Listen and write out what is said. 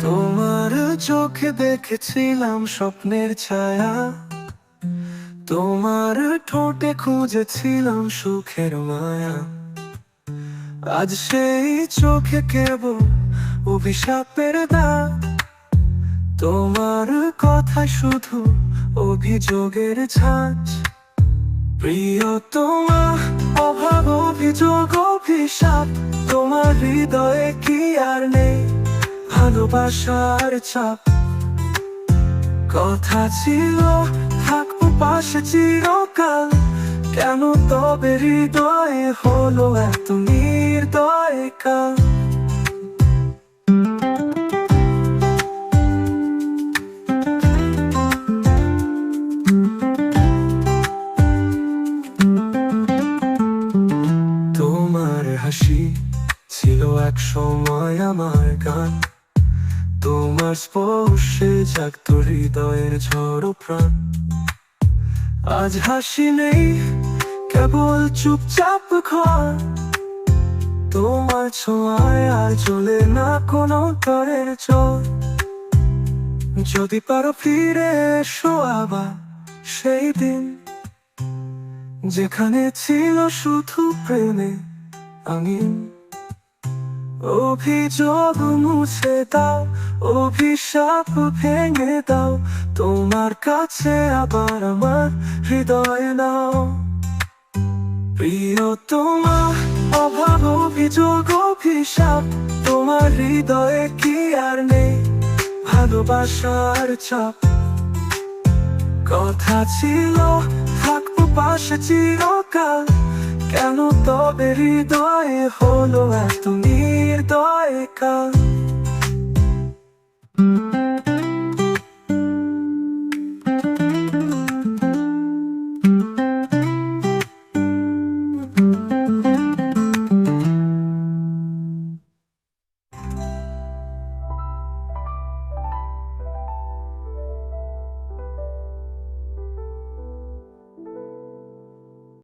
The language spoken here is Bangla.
তোমার চোখে দেখেছিলাম স্বপ্নের ছায়া, তোমার ঠোঁটে খুঁজেছিলাম সুখের মায়া। আজ সেই চোখে কেবল অভিশাপের দাগ, তোমার কথা শুধু অভিযোগের ছাঁচ। প্রিয়তমা, অভাব, অভিযোগ, অভিশাপ, তোমার হৃদয়ে কি আর নেই ভালোবাসার ছাপ? কথা ছিল থাকবো পাশে চিরকাল, কেন তবে হৃদয়ে হলো এত নির্দয় কাল? তোমার হাসি ছিল এক সময় আমার গান, তোমার স্পর্শে জাগতো হৃদয়ের ঝড় প্রাণ। আজ হাসি নেই, কেবল চুপচাপ ঘর, তোমার ছোঁয়ায় আর চলে না কোনো তরের জল। যদি পারো ফিরে এসো আবার সেই দিন, যেখানে ছিল শুধু প্রেমে আমিন। অভিযোগ মুছে দাও, অভিশাপ ভেঙে দাও, তোমার কাছে আবার আমার হৃদয় নাও। প্রিয়তমা, অভাব, অভিযোগ, অভিশাপ, তোমার হৃদয়ে কি আর নেই ভালোবাসার ছাপ? কথা ছিল থাকবো পাশে চিরকাল, কেন তবে হৃদয়ে হলো এত নির্দয় কাল?